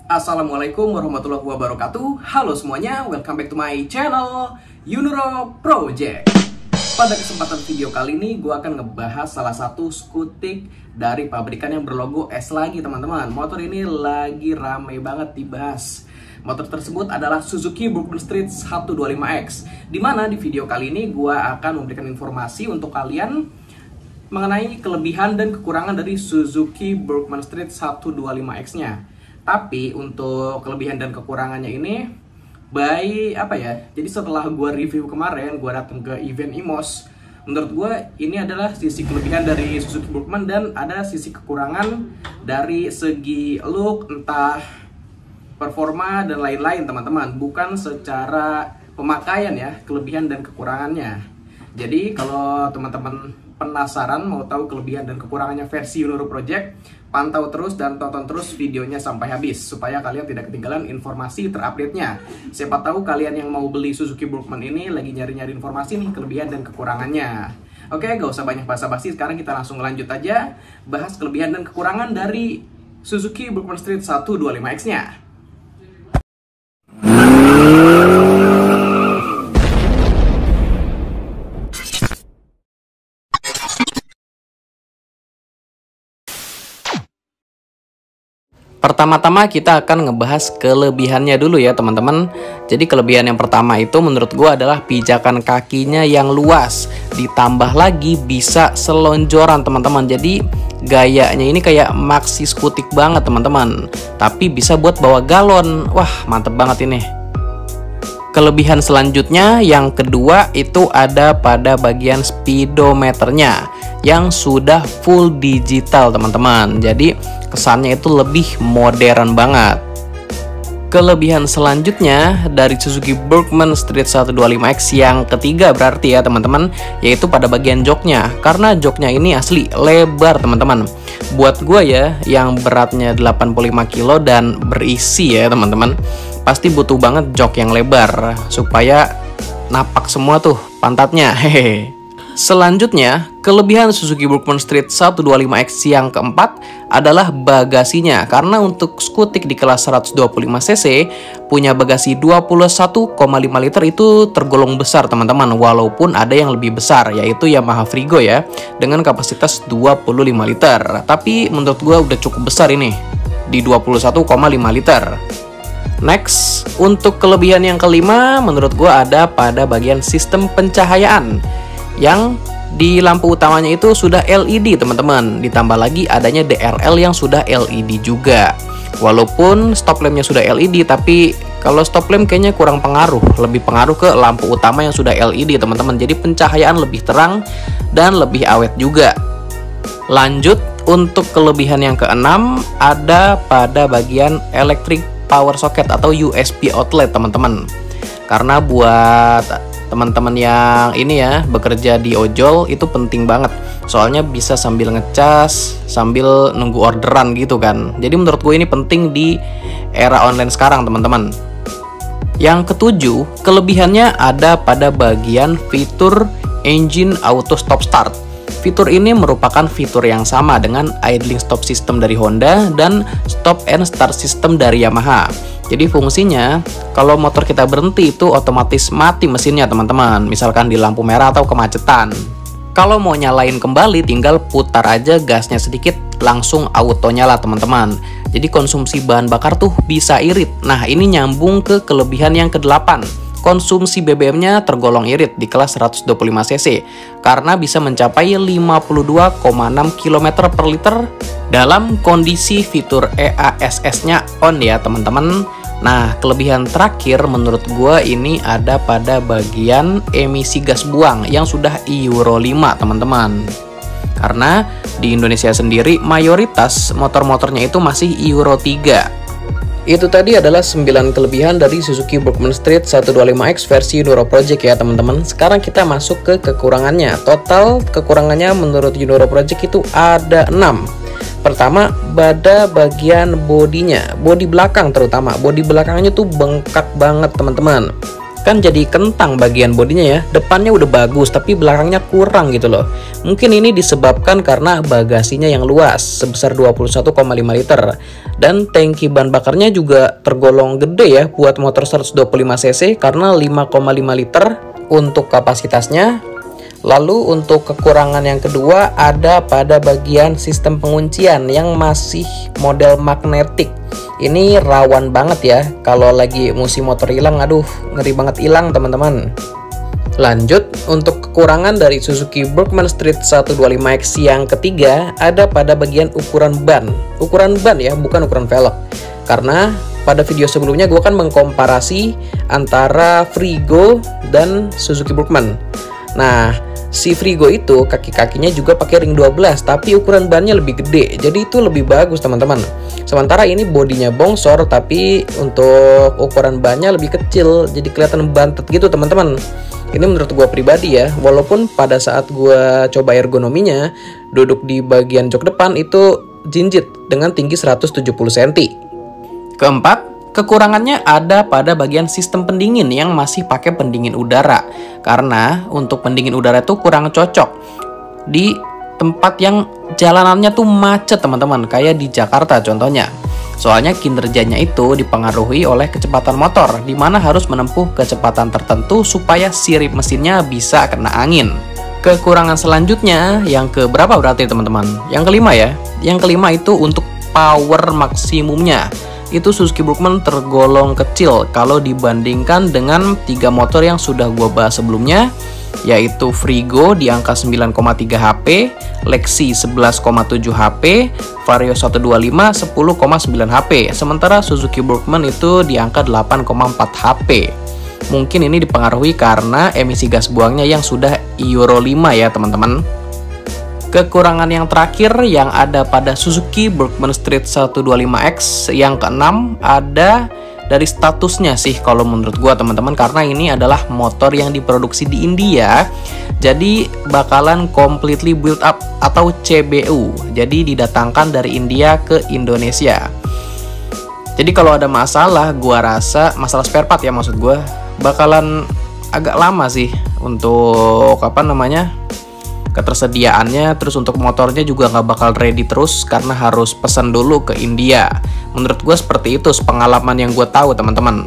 Assalamualaikum warahmatullahi wabarakatuh. Halo semuanya, welcome back to my channel Yunuro Project. Pada kesempatan video kali ini gue akan ngebahas salah satu skutik dari pabrikan yang berlogo S lagi teman-teman. Motor ini lagi rame banget dibahas. Motor tersebut adalah Suzuki Burgman Street 125X. Dimana di video kali ini gue akan memberikan informasi untuk kalian mengenai kelebihan dan kekurangan dari Suzuki Burgman Street 125X nya. Tapi untuk kelebihan dan kekurangannya ini jadi setelah gue review kemarin, gue datang ke event IMOS, menurut gue ini adalah sisi kelebihan dari Suzuki Burgman dan ada sisi kekurangan dari segi look, entah performa dan lain-lain teman-teman, bukan secara pemakaian ya, kelebihan dan kekurangannya. Jadi kalau teman-teman penasaran mau tahu kelebihan dan kekurangannya versi Yunuro Project, pantau terus dan tonton terus videonya sampai habis supaya kalian tidak ketinggalan informasi terupdate-nya. Siapa tahu kalian yang mau beli Suzuki Burgman ini lagi nyari-nyari informasi nih kelebihan dan kekurangannya. Oke, gak usah banyak basa-basi, sekarang kita langsung lanjut aja bahas kelebihan dan kekurangan dari Suzuki Burgman Street 125X-nya. Pertama-tama kita akan ngebahas kelebihannya dulu ya teman-teman. Jadi kelebihan yang pertama itu menurut gue adalah pijakan kakinya yang luas. Ditambah lagi bisa selonjoran teman-teman. Jadi gayanya ini kayak maxi skutik banget teman-teman. Tapi bisa buat bawa galon. Wah mantep banget ini. Kelebihan selanjutnya yang kedua itu ada pada bagian speedometernya yang sudah full digital teman-teman. Jadi kesannya itu lebih modern banget. Kelebihan selanjutnya dari Suzuki Burgman Street 125X yang ketiga berarti ya teman-teman, yaitu pada bagian joknya. Karena joknya ini asli lebar teman-teman. Buat gue ya yang beratnya 85 kilo dan berisi ya teman-teman, pasti butuh banget jok yang lebar supaya napak semua tuh pantatnya. Hehehe. Selanjutnya, kelebihan Suzuki Burgman Street 125X yang keempat adalah bagasinya. Karena untuk skutik di kelas 125cc punya bagasi 21,5 liter itu tergolong besar teman-teman. Walaupun ada yang lebih besar yaitu Yamaha Frigo ya dengan kapasitas 25 liter. Tapi menurut gue udah cukup besar ini di 21,5 liter. Next, untuk kelebihan yang kelima menurut gue ada pada bagian sistem pencahayaan yang di lampu utamanya itu sudah LED teman-teman. Ditambah lagi adanya DRL yang sudah LED juga. Walaupun stop lampnya sudah LED, tapi kalau stop lamp kayaknya kurang pengaruh. Lebih pengaruh ke lampu utama yang sudah LED teman-teman. Jadi pencahayaan lebih terang dan lebih awet juga. Lanjut, untuk kelebihan yang keenam ada pada bagian electric power socket atau USB outlet teman-teman. Karena buat teman-teman yang ini ya bekerja di ojol itu penting banget, soalnya bisa sambil ngecas sambil nunggu orderan gitu kan. Jadi menurut gue ini penting di era online sekarang teman-teman. Yang ketujuh, kelebihannya ada pada bagian fitur engine auto stop start. Fitur ini merupakan fitur yang sama dengan idling stop system dari Honda dan stop and start system dari Yamaha. Jadi fungsinya kalau motor kita berhenti itu otomatis mati mesinnya teman-teman, misalkan di lampu merah atau kemacetan. Kalau mau nyalain kembali tinggal putar aja gasnya sedikit langsung auto nyala teman-teman. Jadi konsumsi bahan bakar tuh bisa irit. Nah ini nyambung ke kelebihan yang ke-8. Konsumsi BBM-nya tergolong irit di kelas 125cc karena bisa mencapai 52,6 km per liter dalam kondisi fitur EASS-nya on ya teman-teman. Nah, kelebihan terakhir menurut gue ini ada pada bagian emisi gas buang yang sudah Euro 5 teman-teman. Karena di Indonesia sendiri mayoritas motor-motornya itu masih Euro 3. Itu tadi adalah 9 kelebihan dari Suzuki Burgman Street 125X versi Yunuro Project ya teman-teman. Sekarang kita masuk ke kekurangannya. Total kekurangannya menurut Yunuro Project itu ada 6. Pertama, pada bagian bodinya, bodi belakang terutama. Bodi belakangnya tuh bengkak banget teman-teman. Kan jadi kentang bagian bodinya ya. Depannya udah bagus tapi belakangnya kurang gitu loh. Mungkin ini disebabkan karena bagasinya yang luas sebesar 21,5 liter. Dan tangki bahan bakarnya juga tergolong gede ya buat motor 125 cc karena 5,5 liter untuk kapasitasnya. Lalu untuk kekurangan yang kedua ada pada bagian sistem penguncian yang masih model magnetik. Ini rawan banget ya kalau lagi musim motor hilang, aduh ngeri banget hilang teman-teman. Lanjut, untuk kekurangan dari Suzuki Burgman Street 125X yang ketiga ada pada bagian ukuran ban. Ukuran ban ya, bukan ukuran velg. Karena pada video sebelumnya gue kan mengkomparasi antara Frigo dan Suzuki Burgman. Nah, si Frigo itu kaki-kakinya juga pakai ring 12, tapi ukuran bannya lebih gede. Jadi itu lebih bagus teman-teman. Sementara ini bodinya bongsor, tapi untuk ukuran bannya lebih kecil. Jadi kelihatan bantet gitu teman-teman. Ini menurut gue pribadi ya, walaupun pada saat gue coba ergonominya, duduk di bagian jok depan itu jinjit dengan tinggi 170 cm. Keempat, kekurangannya ada pada bagian sistem pendingin yang masih pakai pendingin udara. Karena untuk pendingin udara itu kurang cocok di tempat yang jalanannya tuh macet teman-teman, kayak di Jakarta contohnya. Soalnya kinerjanya itu dipengaruhi oleh kecepatan motor, di mana harus menempuh kecepatan tertentu supaya sirip mesinnya bisa kena angin. Kekurangan selanjutnya, yang keberapa berarti teman-teman? Yang kelima ya. Yang kelima itu untuk power maksimumnya. Itu Suzuki Burgman tergolong kecil kalau dibandingkan dengan 3 motor yang sudah gue bahas sebelumnya, yaitu Frigo di angka 9,3 HP, Lexi 11,7 HP, Vario 125 10,9 HP. Sementara Suzuki Burgman itu di angka 8,4 HP. Mungkin ini dipengaruhi karena emisi gas buangnya yang sudah Euro 5 ya teman-teman. Kekurangan yang terakhir yang ada pada Suzuki Burgman Street 125X yang keenam ada dari statusnya sih kalau menurut gua teman-teman, karena ini adalah motor yang diproduksi di India. Jadi bakalan completely build up atau CBU. Jadi didatangkan dari India ke Indonesia. Jadi kalau ada masalah, gua rasa masalah spare part ya maksud gua, bakalan agak lama sih untuk ketersediaannya. Terus untuk motornya juga nggak bakal ready terus karena harus pesan dulu ke India. Menurut gue seperti itu pengalaman yang gue tahu teman-teman.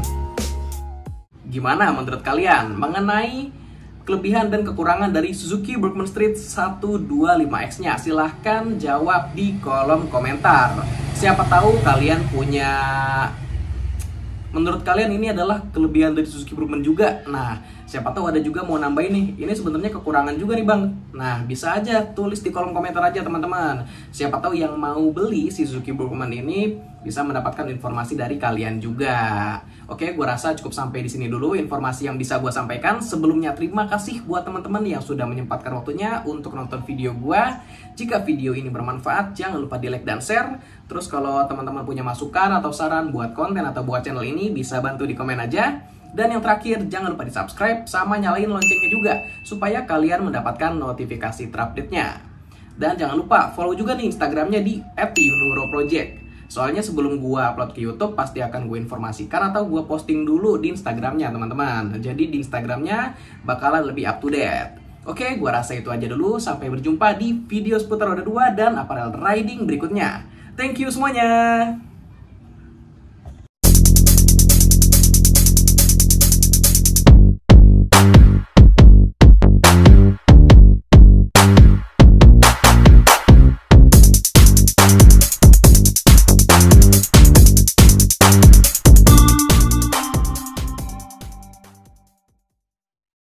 Gimana menurut kalian mengenai kelebihan dan kekurangan dari Suzuki Burgman Street 125X-nya? Silahkan jawab di kolom komentar. Siapa tahu kalian punya, menurut kalian ini adalah kelebihan dari Suzuki Burgman juga. Nah, siapa tahu ada juga mau nambahin nih, ini sebenarnya kekurangan juga nih bang. Nah, bisa aja tulis di kolom komentar aja teman-teman. Siapa tahu yang mau beli si Suzuki Burgman ini bisa mendapatkan informasi dari kalian juga. Oke, gue rasa cukup sampai di sini dulu informasi yang bisa gue sampaikan. Sebelumnya terima kasih buat teman-teman yang sudah menyempatkan waktunya untuk nonton video gue. Jika video ini bermanfaat, jangan lupa di like dan share. Terus kalau teman-teman punya masukan atau saran buat konten atau buat channel ini, bisa bantu di komen aja. Dan yang terakhir, jangan lupa di subscribe sama nyalain loncengnya juga supaya kalian mendapatkan notifikasi terupdate-nya. Dan jangan lupa follow juga nih Instagramnya di @yunuroproject. Soalnya sebelum gua upload ke YouTube pasti akan gue informasikan atau gua posting dulu di Instagramnya teman-teman. Jadi di Instagramnya bakalan lebih up to date. Oke, gua rasa itu aja dulu. Sampai berjumpa di video seputar roda 2 dan apparel riding berikutnya. Thank you semuanya.